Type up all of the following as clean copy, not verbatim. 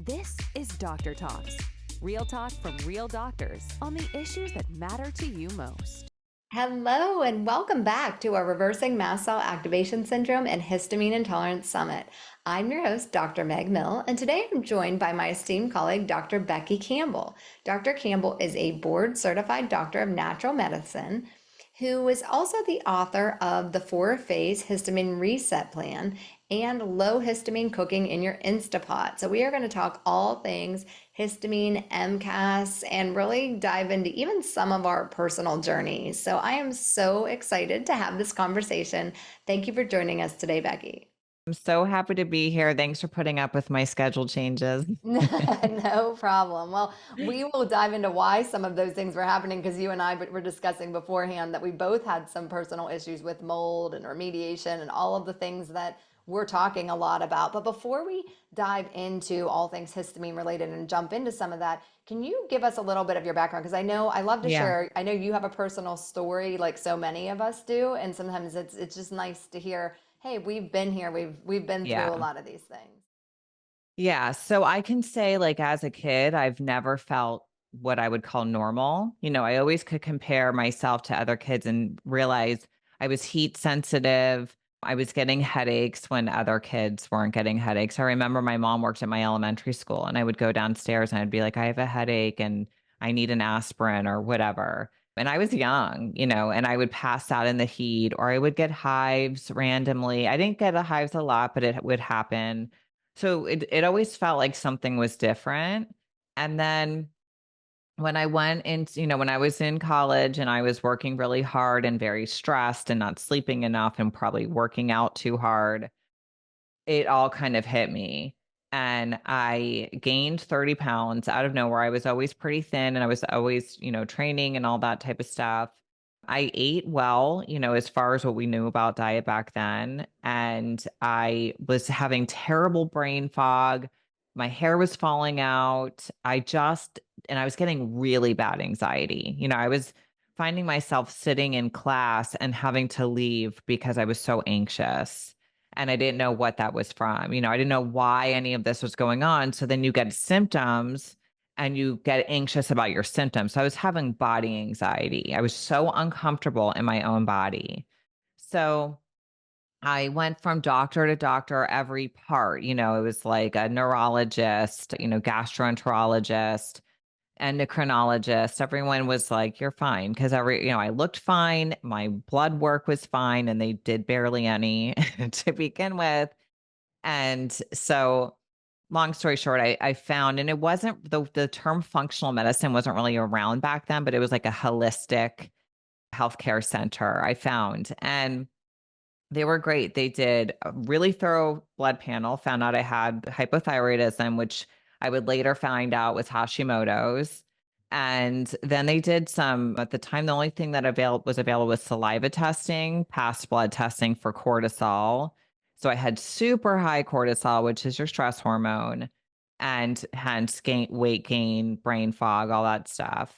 This is Doctor Talks, real talk from real doctors on the issues that matter to you most. Hello, and welcome back to our Reversing Mast Cell Activation Syndrome and Histamine Intolerance Summit. I'm your host, Dr. Meg Mill, and today I'm joined by my esteemed colleague, Dr. Becky Campbell. Dr. Campbell is a board certified doctor of natural medicine who is also the author of the 4-phase Histamine Reset Plan and Low Histamine Cooking in Your Instapot. So we are going to talk all things histamine, MCAS, and really dive into even some of our personal journeys. So I am so excited to have this conversation. Thank you for joining us today, Becky. I'm so happy to be here. Thanks for putting up with my schedule changes. No problem. Well, we will dive into why some of those things were happening because you and I were discussing beforehand that we both had some personal issues with mold and remediation and all of the things that we're talking a lot about. But before we dive into all things histamine related and jump into some of that, can you give us a little bit of your background? Because I love to Yeah. share. I know you have a personal story like so many of us do, and sometimes it's just nice to hear, hey, we've been here, we've been through a Yeah. lot of these things. Yeah. So I can say, like, as a kid, I've never felt what I would call normal. I always could compare myself to other kids and realize I was heat sensitive. I was getting headaches when other kids weren't getting headaches. I remember my mom worked at my elementary school, and I would go downstairs and I'd be like, I have a headache and I need an aspirin or whatever. And I was young, and I would pass out in the heat, or I would get hives randomly. I didn't get the hives a lot, but it would happen. So it always felt like something was different. And then when I went into, when I was in college and I was working really hard and very stressed and not sleeping enough and probably working out too hard, it all kind of hit me. And I gained 30 pounds out of nowhere. I was always pretty thin and I was always, training and all that type of stuff. I ate well, as far as what we knew about diet back then. And I was having terrible brain fog. My hair was falling out. And I was getting really bad anxiety. I was finding myself sitting in class and having to leave because I was so anxious. And I didn't know what that was from. I didn't know why any of this was going on. So then you get symptoms and you get anxious about your symptoms. So I was having body anxiety. I was so uncomfortable in my own body. So I went from doctor to doctor, every part. It was like a neurologist, gastroenterologist, endocrinologist. Everyone was like, you're fine. Cause I looked fine. My blood work was fine and they did barely any to begin with. And so long story short, I found, and it wasn't the term functional medicine wasn't really around back then, but it was like a holistic healthcare center I found. And they were great. They did a really thorough blood panel, found out I had hypothyroidism, which I would later find out was Hashimoto's. And then they did some, at the time, the only thing that was available was saliva testing, past blood testing for cortisol. So I had super high cortisol, which is your stress hormone, and hence weight gain, brain fog, all that stuff.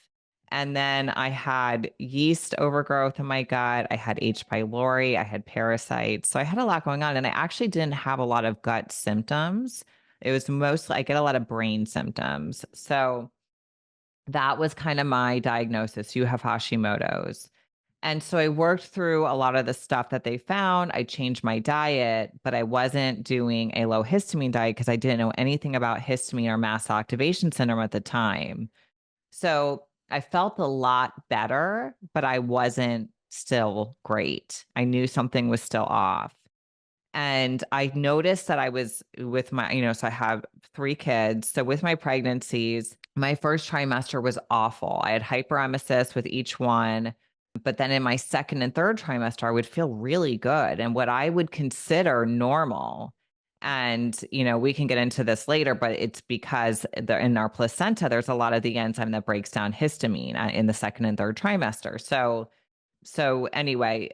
And then I had yeast overgrowth in my gut. I had H. pylori. I had parasites. So I had a lot going on. And I actually didn't have a lot of gut symptoms. It was mostly, I get a lot of brain symptoms. So that was kind of my diagnosis. You have Hashimoto's. And so I worked through a lot of the stuff that they found. I changed my diet, but I wasn't doing a low histamine diet because I didn't know anything about histamine or mast cell activation syndrome at the time. So I felt a lot better, but I wasn't still great. I knew something was still off. And I noticed that I was with my, so I have 3 kids. So with my pregnancies, my first trimester was awful. I had hyperemesis with each one. But then in my second and third trimester, I would feel really good and what I would consider normal. And, we can get into this later, but it's because in our placenta, there's a lot of the enzyme that breaks down histamine in the second and third trimester. So anyway,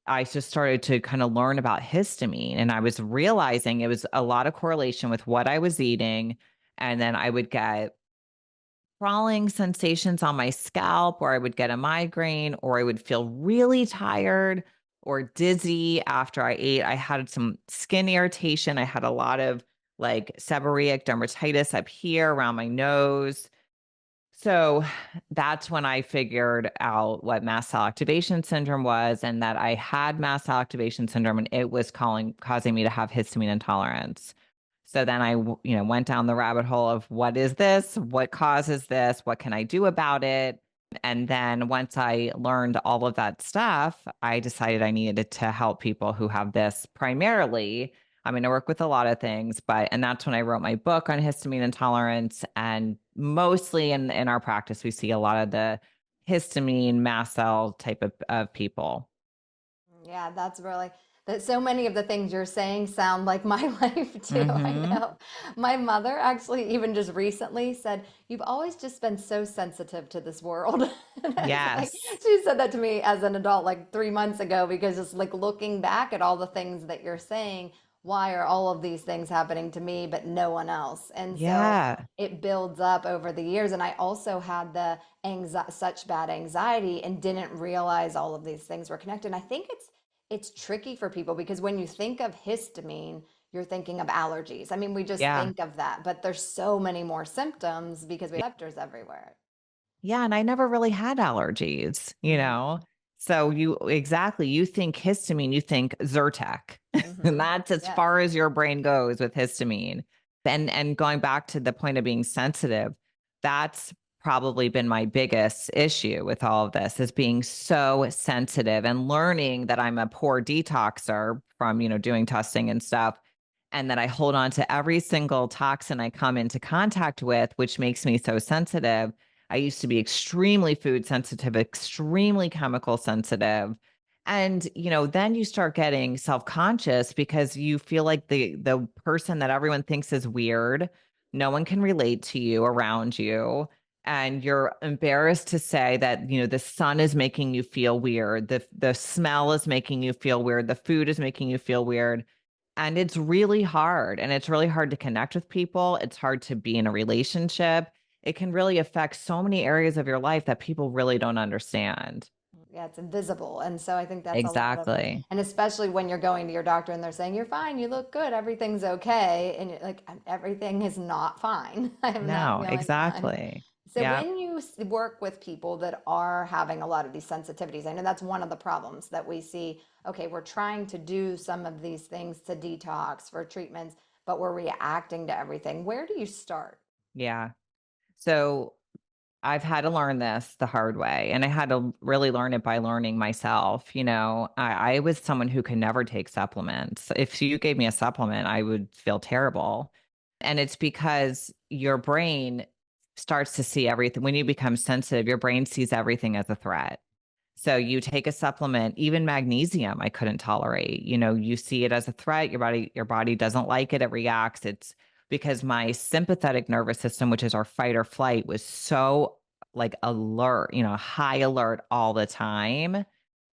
I just started to kind of learn about histamine and I was realizing it was a lot of correlation with what I was eating. And then I would get crawling sensations on my scalp, or I would get a migraine, or I would feel really tired or dizzy after I ate. I had some skin irritation. I had a lot of like seborrheic dermatitis up here around my nose. So that's when I figured out what mast cell activation syndrome was, and that I had mast cell activation syndrome, and it was causing me to have histamine intolerance. So then I, went down the rabbit hole of what is this? What causes this? What can I do about it? And then once I learned all of that stuff, I decided I needed to help people who have this primarily. I mean, I work with a lot of things, and that's when I wrote my book on histamine intolerance. And mostly in our practice, we see a lot of the histamine mast cell type of people. Yeah, that's really that so many of the things you're saying sound like my life too. I Hmm. know. My mother actually even just recently said, "You've always just been so sensitive to this world." And I was like, Yes. she said that to me as an adult like 3 months ago because it's like looking back at all the things that you're saying, why are all of these things happening to me but no one else? And so Yeah. it builds up over the years. And I also had the such bad anxiety and didn't realize all of these things were connected. And I think it's tricky for people because when you think of histamine, you're thinking of allergies. I mean, we just Yeah. think of that, but there's so many more symptoms because we have receptors everywhere. Yeah, and I never really had allergies, Hmm. So you think histamine, you think Zyrtec. And Hmm. that's as Yes. far as your brain goes with histamine. And going back to the point of being sensitive, that's probably been my biggest issue with all of this is being so sensitive and learning that I'm a poor detoxer from, doing testing and stuff. And that I hold on to every single toxin I come into contact with, which makes me so sensitive. I used to be extremely food sensitive, extremely chemical sensitive. And, then you start getting self-conscious because you feel like the person that everyone thinks is weird, no one can relate to you around you. And you're embarrassed to say that, the sun is making you feel weird. The smell is making you feel weird. The food is making you feel weird. And it's really hard. And it's really hard to connect with people. It's hard to be in a relationship. It can really affect so many areas of your life that people really don't understand. Yeah, it's invisible. And so I think that's a lot of, Exactly. and especially when you're going to your doctor and they're saying, you're fine, you look good, everything's okay. And you're like, everything is not fine. I am not No, feeling fine. exactly. So Yeah. when you work with people that are having a lot of these sensitivities, I know that's one of the problems that we see. Okay, we're trying to do some of these things to detox for treatments, but we're reacting to everything. Where do you start? Yeah. So I've had to learn this the hard way. And I had to really learn it by learning myself. I was someone who could never take supplements. If you gave me a supplement, I would feel terrible. And it's because your brain starts to see everything. When you become sensitive, your brain sees everything as a threat. So you take a supplement, even magnesium, I couldn't tolerate. You see it as a threat. Your body doesn't like it. It reacts. It's because my sympathetic nervous system, which is our fight or flight, was so like alert, high alert all the time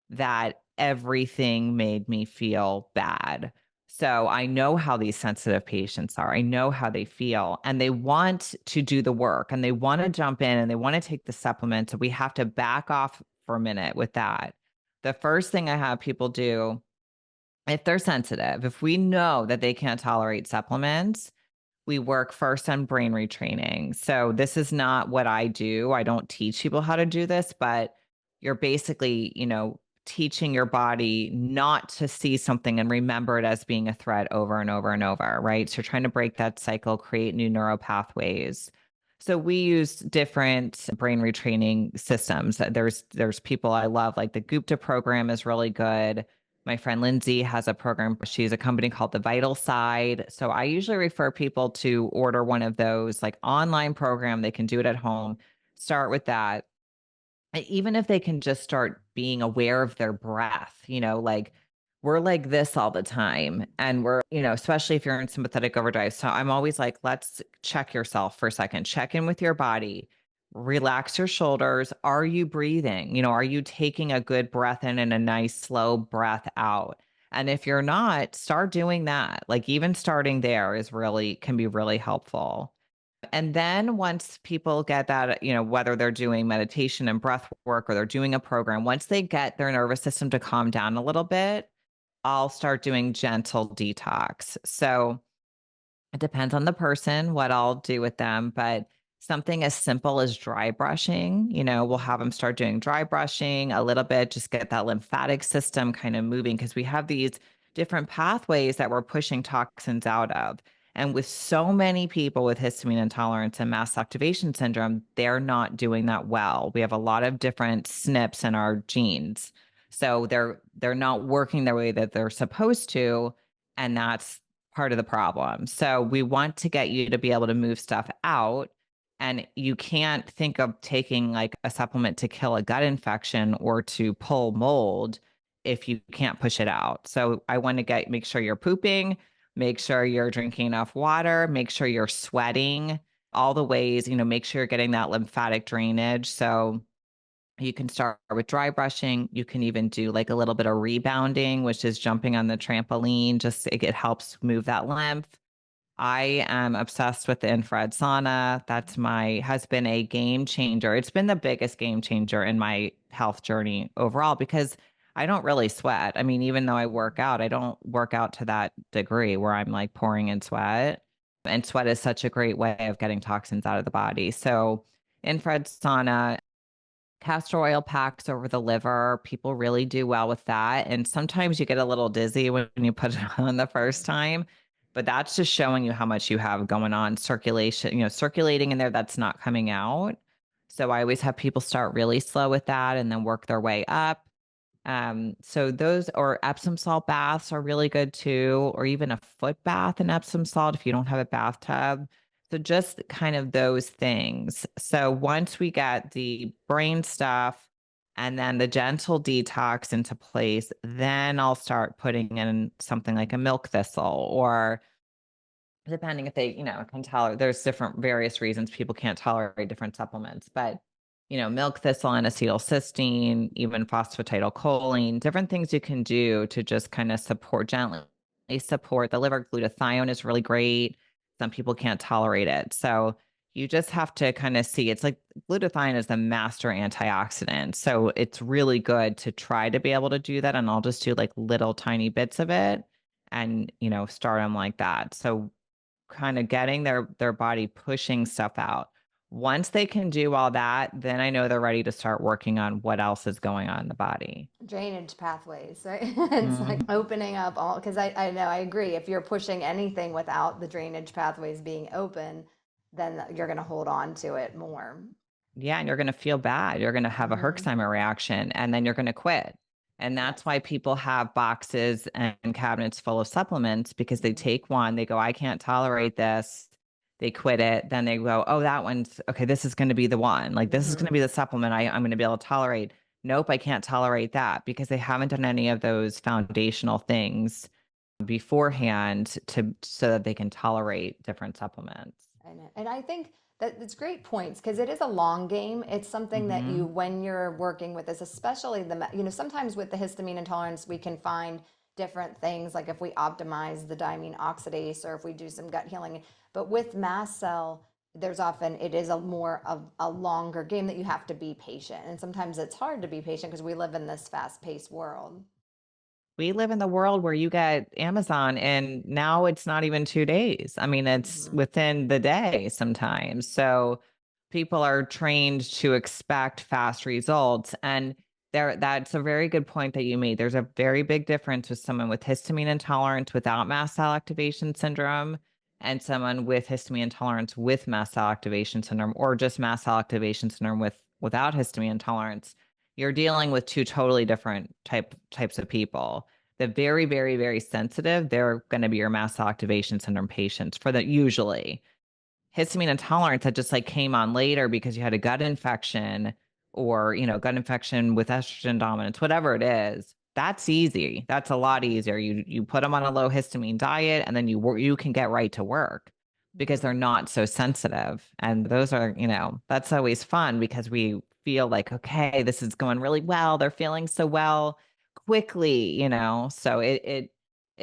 that everything made me feel bad. So I know how these sensitive patients are. I know how they feel and they want to do the work and they want to jump in and they want to take the supplements. So we have to back off for a minute with that. The first thing I have people do, if they're sensitive, if we know that they can't tolerate supplements, we work first on brain retraining. So this is not what I do. I don't teach people how to do this, but you're basically, teaching your body not to see something and remember it as being a threat over and over and over, right? So you're trying to break that cycle, create new neural pathways. So we use different brain retraining systems. There's people I love, like the Gupta program is really good. My friend Lindsay has a program. She's a company called The Vital Side. So I usually refer people to order one of those like online program. They can do it at home. Start with that. Even if they can just start being aware of their breath, like we're like this all the time. And we're, especially if you're in sympathetic overdrive. So I'm always like, let's check yourself for a second, check in with your body, relax your shoulders. Are you breathing? Are you taking a good breath in and a nice slow breath out? And if you're not, start doing that. Like even starting there can be really helpful. And then once people get that, whether they're doing meditation and breath work or they're doing a program, once they get their nervous system to calm down a little bit, I'll start doing gentle detox. So It depends on the person, what I'll do with them, but something as simple as dry brushing, we'll have them start doing dry brushing a little bit, just get that lymphatic system kind of moving because we have these different pathways that we're pushing toxins out of. And with so many people with histamine intolerance and mast activation syndrome, they're not doing that well. We have a lot of different SNPs in our genes. So they're not working the way that they're supposed to. And that's part of the problem. So we want to get you to be able to move stuff out. And you can't think of taking like a supplement to kill a gut infection or to pull mold if you can't push it out. So I want to make sure you're pooping, make sure you're drinking enough water, make sure you're sweating, all the ways, make sure you're getting that lymphatic drainage. So you can start with dry brushing. You can even do like a little bit of rebounding, which is jumping on the trampoline. Just it helps move that lymph. I am obsessed with the infrared sauna. That's my has been a game changer. It's been the biggest game changer in my health journey overall because I don't really sweat. I mean, even though I work out, I don't work out to that degree where I'm like pouring in sweat. And sweat is such a great way of getting toxins out of the body. So infrared sauna, castor oil packs over the liver. People really do well with that. And sometimes you get a little dizzy when you put it on the first time, but that's just showing you how much you have going on circulation, circulating in there that's not coming out. So I always have people start really slow with that and then work their way up. So those or Epsom salt baths are really good too, or even a foot bath in Epsom salt if you don't have a bathtub. So just kind of those things. So once we get the brain stuff and then the gentle detox into place, then I'll start putting in something like a milk thistle or depending if they, can tolerate, there's different various reasons people can't tolerate different supplements, but milk thistle and acetylcysteine, even phosphatidylcholine, different things you can do to just kind of gently support the liver. Glutathione is really great. Some people can't tolerate it. So you just have to kind of see, it's like glutathione is the master antioxidant. So it's really good to try to be able to do that. And I'll just do like little tiny bits of it and, start them like that. So kind of getting their body pushing stuff out. Once they can do all that, then I know they're ready to start working on what else is going on in the body. Drainage pathways, right? It's like opening up all, because I know, I agree. If you're pushing anything without the drainage pathways being open, then you're going to hold on to it more. Yeah, and you're going to feel bad. You're going to have a Herxheimer reaction and then you're going to quit. And that's why people have boxes and cabinets full of supplements because they take one, they go, I can't tolerate this. They quit it. Then they go, oh, that one's okay. This is going to be the one. Like, this is going to be the supplement I'm going to be able to tolerate. Nope, I can't tolerate that because they haven't done any of those foundational things beforehand so that they can tolerate different supplements. I know. And I think that it's great points because it is a long game. It's something that you, when you're working with this, especially sometimes with the histamine intolerance, we can find different things like if we optimize the diamine oxidase or if we do some gut healing. But with mast cell, it is a more of a longer game that you have to be patient. And sometimes it's hard to be patient because we live in this fast paced world. We live in the world where you get Amazon and now it's not even 2 days. I mean, it's within the day sometimes. So people are trained to expect fast results. And that's a very good point that you made. There's a very big difference with someone with histamine intolerance without mast cell activation syndrome and someone with histamine intolerance with mast cell activation syndrome or just mast cell activation syndrome without histamine intolerance. You're dealing with two totally different types of people. The very, very, very sensitive, they're going to be your mast cell activation syndrome patients for the usually. Histamine intolerance that just like came on later because you had a gut infection or, gut infection with estrogen dominance, whatever it is, that's easy. That's a lot easier. You put them on a low histamine diet and then you can get right to work because they're not so sensitive. And those are, that's always fun because we feel like, okay, this is going really well. They're feeling so well quickly, so it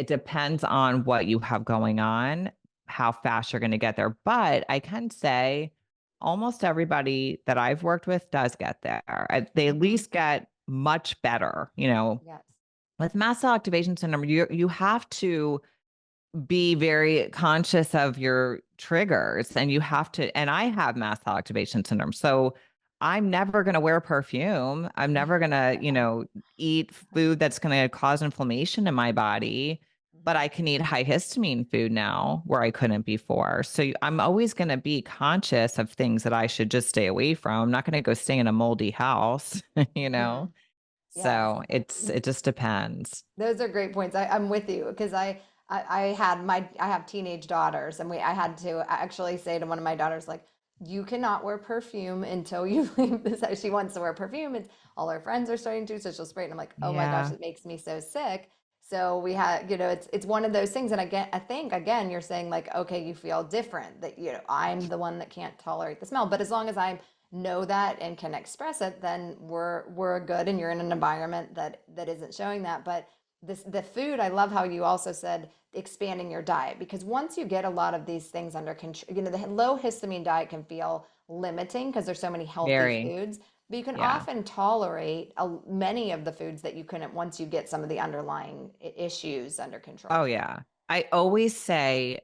depends on what you have going on, how fast you're going to get there. But I can say almost everybody that I've worked with does get there. They at least get much better, Yes. with mast cell activation syndrome, you have to be very conscious of your triggers, and you have to, and I have mast cell activation syndrome. So I'm never going to wear perfume. I'm never going to, eat food that's going to cause inflammation in my body, but I can eat high histamine food now where I couldn't before. So I'm always going to be conscious of things that I should just stay away from. I'm not going to go stay in a moldy house, you Mhm. know? Yes. So it just depends. Those are great points. I'm with you because I have teenage daughters, and I had to actually say to one of my daughters, like, you cannot wear perfume until you leave this house. She wants to wear perfume, and all her friends are starting to, so she'll spray it. And I'm like, oh my gosh, Yeah. it makes me so sick. So we had, it's one of those things. And again, I think again, you're saying like, okay, you feel different, that I'm the one that can't tolerate the smell. But as long as I know that and can express it, then we're good, and you're in an environment that isn't showing that. But the food, I love how you also said expanding your diet, because once you get a lot of these things under control, the low histamine diet can feel limiting because there's so many healthy Very. foods, but you can Yeah. often tolerate many of the foods that you couldn't once you get some of the underlying issues under Oh control. yeah. I always say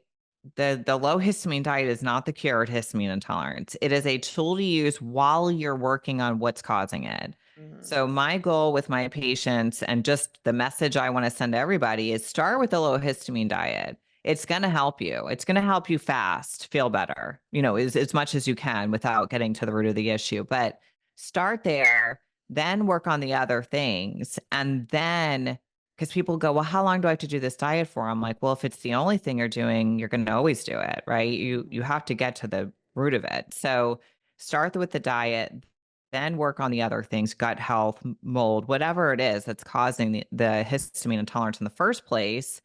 the low histamine diet is not the cure to histamine intolerance. It is a tool to use while you're working on what's causing it. Mm-hmm. So my goal with my patients, and just the message I want to send to everybody, is start with a low histamine diet. It's going to help you. It's going to help you fast feel better, as much as you can without getting to the root of the issue. But start there, then work on the other things. And then, because people go, well, how long do I have to do this diet for? I'm like, well, if it's the only thing you're doing, you're going to always do it, right? You have to get to the root of it. So start with the diet, then work on the other things, gut health, mold, whatever it is that's causing the histamine intolerance in the first place.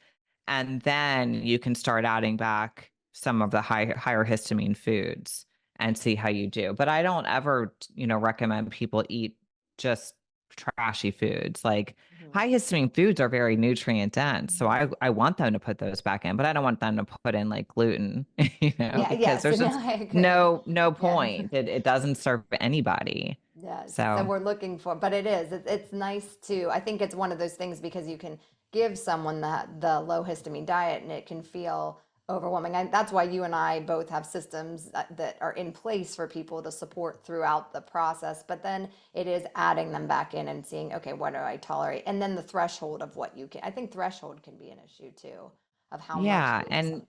And then you can start adding back some of the higher histamine foods and see how you do. But I don't ever, recommend people eat just trashy foods. Like, Mm-hmm. high histamine foods are very nutrient dense. So Mm-hmm. I want them to put those back in, but I don't want them to put in like gluten, Yeah, because yes, there's no, just I agree. no Yeah. point. It doesn't serve anybody. Yes. So So we're looking for, but it's nice to, I think it's one of those things because you can give someone the low histamine diet and it can feel overwhelming. And that's why you and I both have systems that are in place for people to support throughout the process. But then it is adding them back in and seeing, okay, what do I tolerate? And then the threshold of what you can, I think threshold can be an issue too, of how much yeah, you eat of and something.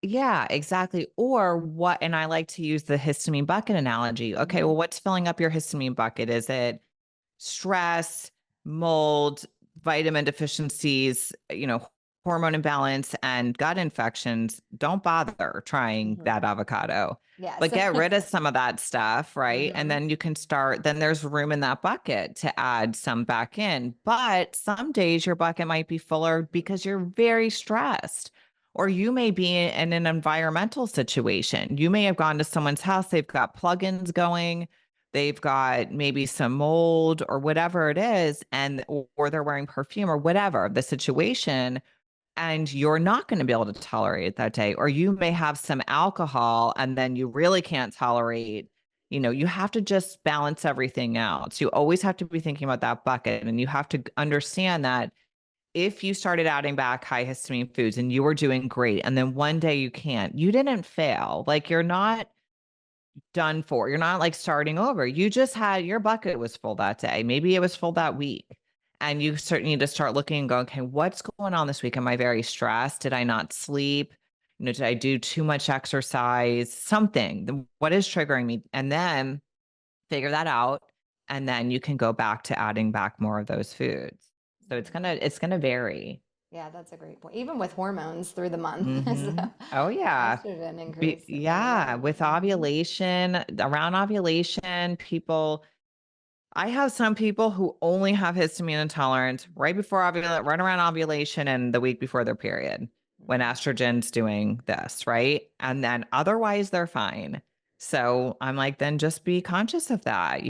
yeah, exactly. Or what, and I like to use the histamine bucket analogy. Okay, Hmm. well, what's filling up your histamine bucket? Is it stress, mold, vitamin deficiencies, hormone imbalance, and gut infections? Don't bother trying Hmm. that avocado, Yes. but get rid of some of that stuff, right? And Hmm. then you can start, then there's room in that bucket to add some back in. But some days your bucket might be fuller because you're very stressed. Or you may be in an environmental situation. You may have gone to someone's house, they've got plugins going, they've got maybe some mold or whatever it is, and or they're wearing perfume or whatever the situation, and you're not going to be able to tolerate it that day. Or you may have some alcohol and then you really can't tolerate. You have to just balance everything out. So you always have to be thinking about that bucket, and you have to understand that if you started adding back high histamine foods and you were doing great, and then one day you can't, you didn't fail. Like, you're not done for. You're not like starting over. You just had, your bucket was full that day. Maybe it was full that week. And you certainly need to start looking and go, okay, what's going on this week? Am I very stressed? Did I not sleep? Did I do too much exercise? Something. What is triggering me? And then figure that out. And then you can go back to adding back more of those foods. So it's gonna vary. Yeah, that's a great point. Even with hormones through the month, so Oh yeah. estrogen increase as Yeah, well. with ovulation, around ovulation, I have some people who only have histamine intolerance right before ovulation, right around ovulation and the week before their period, when Mhm. estrogen's doing this, right? And then otherwise they're fine. So I'm like, then just be conscious of that.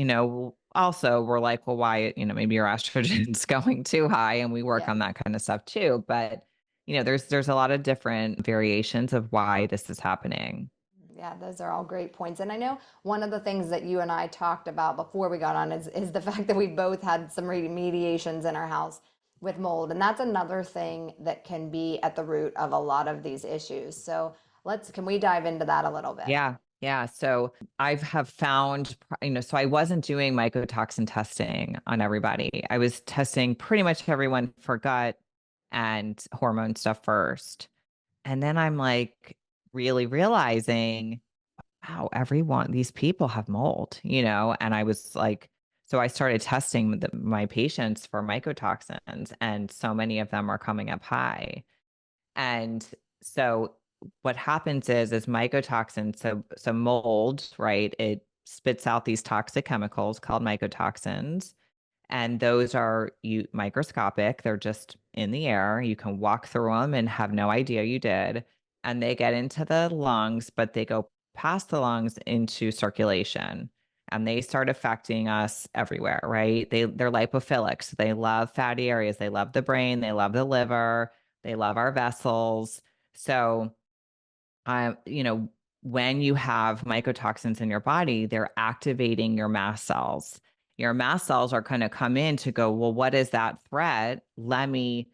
Also, we're like, well, why, maybe your estrogen's going too high, and we work Yeah. on that kind of stuff too. But, there's a lot of different variations of why this is happening. Yeah, those are all great points. And I know one of the things that you and I talked about before we got on is the fact that we both had some remediations in our house. with mold. And that's another thing that can be at the root of a lot of these issues. So can we dive into that a little bit? Yeah. Yeah. So I have found, so I wasn't doing mycotoxin testing on everybody. I was testing pretty much everyone for gut and hormone stuff first. And then I'm like really realizing, wow, these people have mold, and I was like, so I started testing my patients for mycotoxins, and so many of them are coming up high. And so what happens is mycotoxins, so mold, right? It spits out these toxic chemicals called mycotoxins. And those are microscopic. They're just in the air. You can walk through them and have no idea you did. And they get into the lungs, but they go past the lungs into circulation. And they start affecting us everywhere, right? They're lipophilic. So they love fatty areas. They love the brain. They love the liver. They love our vessels. So when you have mycotoxins in your body, they're activating your mast cells. Your mast cells are going to come in to go, well, what is that threat? Let me,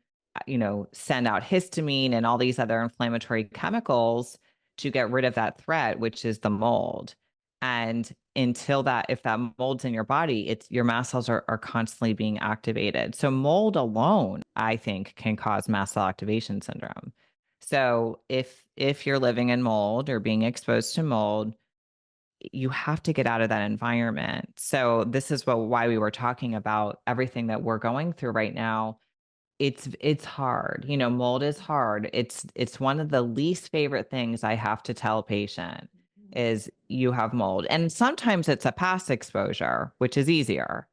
send out histamine and all these other inflammatory chemicals to get rid of that threat, which is the mold. And if that mold's in your body, your mast cells are constantly being activated. So mold alone, I think, can cause mast cell activation syndrome. So if you're living in mold or being exposed to mold, you have to get out of that environment. So this is why we were talking about everything that we're going through right now. It's hard. Mold is hard. It's one of the least favorite things I have to tell a patient is you have mold. And sometimes it's a past exposure, which is easier.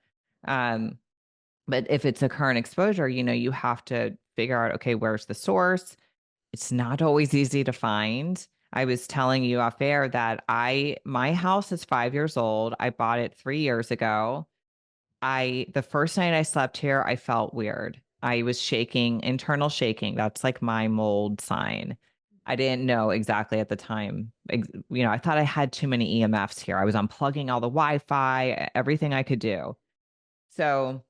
But if it's a current exposure, you have to figure out, okay, where's the source? It's not always easy to find. I was telling you off air that my house is 5 years old. I bought it 3 years ago. The first night I slept here, I felt weird. I was shaking, internal shaking. That's like my mold sign. I didn't know exactly at the time. I thought I had too many EMFs here. I was unplugging all the Wi-Fi, everything I could do. So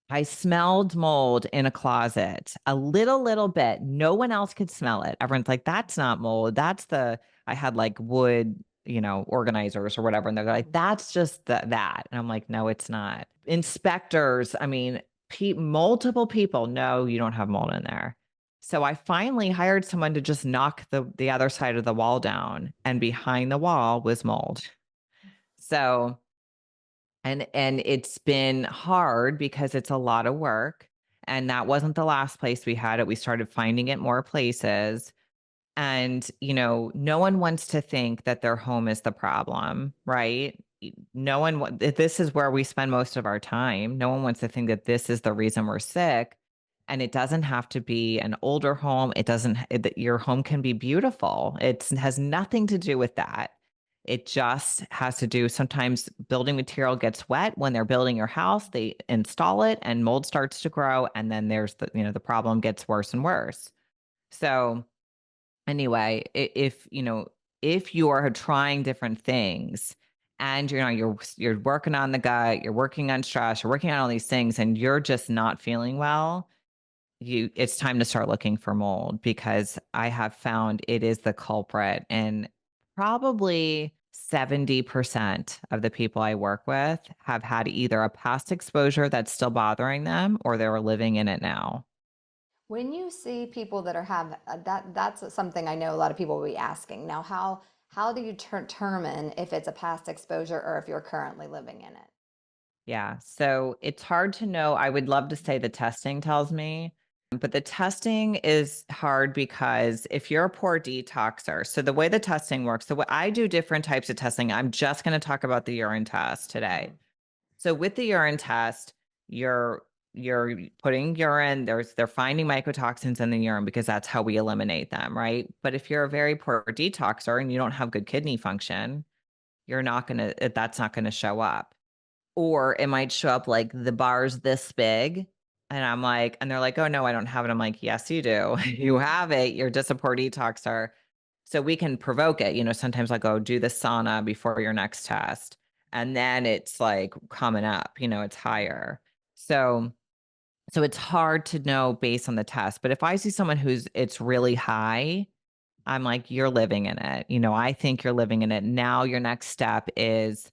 I smelled mold in a closet a little bit. No one else could smell it. Everyone's like, that's not mold. I had like wood, organizers or whatever. And they're like, that's just that. And I'm like, no, it's not. Inspectors, I mean, multiple people, no, you don't have mold in there. So I finally hired someone to just knock the other side of the wall down. And behind the wall was mold. So and it's been hard because it's a lot of work. And that wasn't the last place we had it. We started finding it more places. And, no one wants to think that their home is the problem, right? This is where we spend most of our time. No one wants to think that this is the reason we're sick. And it doesn't have to be an older home. Your home can be beautiful. It has nothing to do with that. It just has to do, sometimes building material gets wet when they're building your house, they install it and mold starts to grow. And then there's the problem gets worse and worse. So anyway, if you are trying different things and you're working on the gut, you're working on stress, you're working on all these things and you're just not feeling well, it's time to start looking for mold, because I have found it is the culprit. And probably 70% of the people I work with have had either a past exposure that's still bothering them or they're living in it now. When you see people that have that's something I know a lot of people will be asking. Now, how do you determine if it's a past exposure or if you're currently living in it? Yeah. So it's hard to know. I would love to say the testing tells me, but the testing is hard because if you're a poor detoxer, so the way the testing works, so what I do different types of testing. I'm just going to talk about the urine test today. So with the urine test, you're putting urine, they're finding mycotoxins in the urine because that's how we eliminate them, right? But if you're a very poor detoxer and you don't have good kidney function, that's not going to show up. Or it might show up like the bar's this big. And they're like, oh no, I don't have it. I'm like, yes, you do. You have it. You're just a poor detoxer. So we can provoke it. Sometimes I'll go do the sauna before your next test. And then it's like coming up, it's higher. So So it's hard to know based on the test. But if I see someone it's really high, I'm like, you're living in it. I think you're living in it. Now your next step is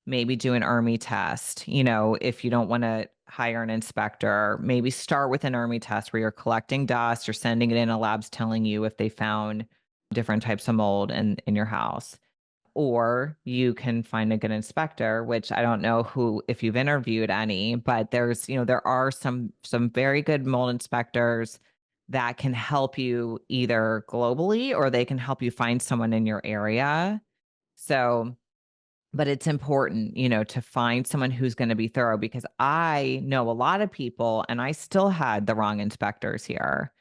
maybe do an ERMI test. If you don't want to hire an inspector, maybe start with an ERMI test where you're collecting dust or sending it in, a lab's telling you if they found different types of mold in your house. Or you can find a good inspector, which I don't know if you've interviewed any, but there are some very good mold inspectors that can help you either globally or they can help you find someone in your area. So, but it's important, to find someone who's going to be thorough, because I know a lot of people and I still had the wrong inspectors here,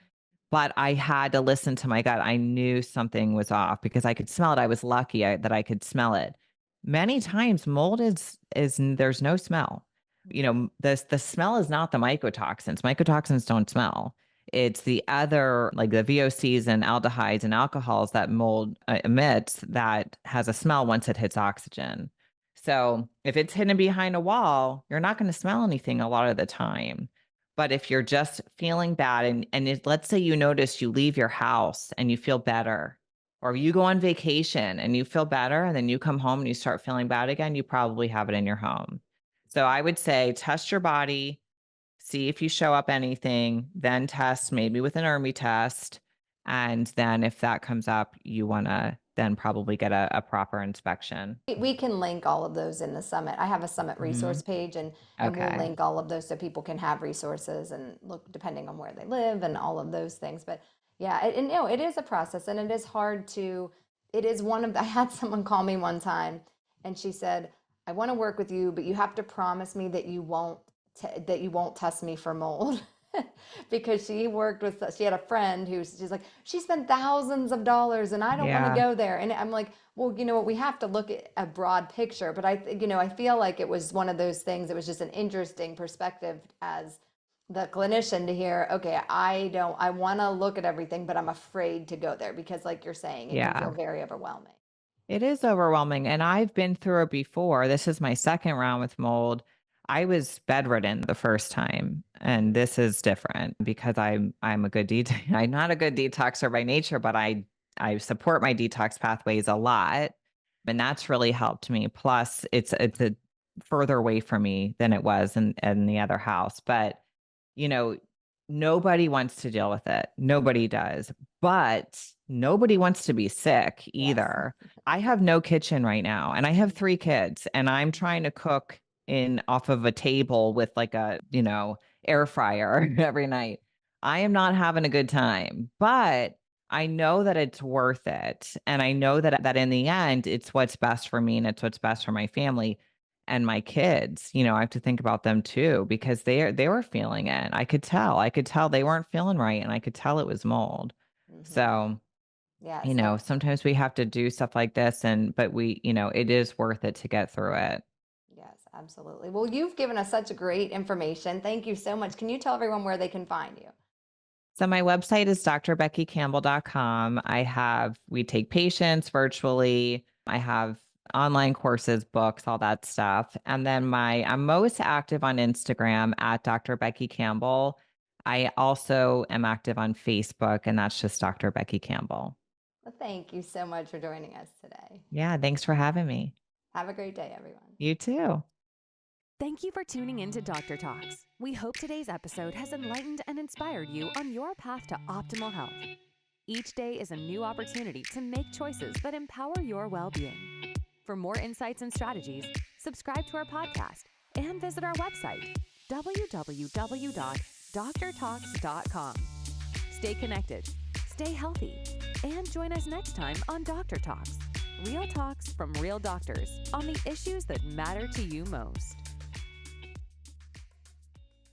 but I had to listen to my gut. I knew something was off because I could smell it. I was lucky that I could smell it. Many times mold is there's no smell. The smell is not the mycotoxins. Mycotoxins don't smell. It's the other, like the VOCs and aldehydes and alcohols that mold emits that has a smell once it hits oxygen. So if it's hidden behind a wall, you're not going to smell anything a lot of the time. But if you're just feeling bad let's say you notice you leave your house and you feel better, or you go on vacation and you feel better and then you come home and you start feeling bad again, you probably have it in your home. So I would say test your body, see if you show up anything, then test maybe with an ERMI test. And then if that comes up, you want to then probably get a proper inspection. We can link all of those in the summit. I have a summit resource page, and we'll Okay. link all of those so people can have resources and look depending on where they live and all of those things. But yeah, it is a process, and it is hard to, it is I had someone call me one time and she said, I want to work with you, but you have to promise me that you won't test me for mold. Because she had a friend she's like, she spent thousands of dollars and I don't want to go there. And I'm like, well, you know what, we have to look at a broad picture. But I feel like it was one of those things. It was just an interesting perspective as the clinician to hear, okay, I want to look at everything, but I'm afraid to go there because, like you're saying, it can feel very overwhelming. It is overwhelming. And I've been through it before. This is my second round with mold. I was bedridden the first time, and this is different because I'm a good I'm not a good detoxer by nature, but I support my detox pathways a lot, and that's really helped me. Plus, it's a further away from me than it was in the other house. But you know, nobody wants to deal with it. Nobody does. But nobody wants to be sick either. Yes. I have no kitchen right now and I have 3 kids and I'm trying to cook in off of a table with like a, air fryer every night. I am not having a good time, but I know that it's worth it. And I know that in the end, it's what's best for me and it's what's best for my family and my kids. I have to think about them too, because they were feeling it. I could tell they weren't feeling right. And I could tell it was mold. So, Yes. sometimes we have to do stuff like this but it is worth it to get through it. Yes, absolutely. Well, you've given us such great information. Thank you so much. Can you tell everyone where they can find you? So my website is drbeckycampbell.com. We take patients virtually. I have online courses, books, all that stuff. And then I'm most active on Instagram at Dr. Becky Campbell. I also am active on Facebook, and that's just Dr. Becky Campbell. Well, thank you so much for joining us today. Yeah, thanks for having me. Have a great day, everyone. You too. Thank you for tuning in to Dr. Talks. We hope today's episode has enlightened and inspired you on your path to optimal health. Each day is a new opportunity to make choices that empower your well-being. For more insights and strategies, subscribe to our podcast and visit our website, www.drtalks.com. Stay connected, stay healthy, and join us next time on Dr. Talks. Real talks from real doctors on the issues that matter to you most.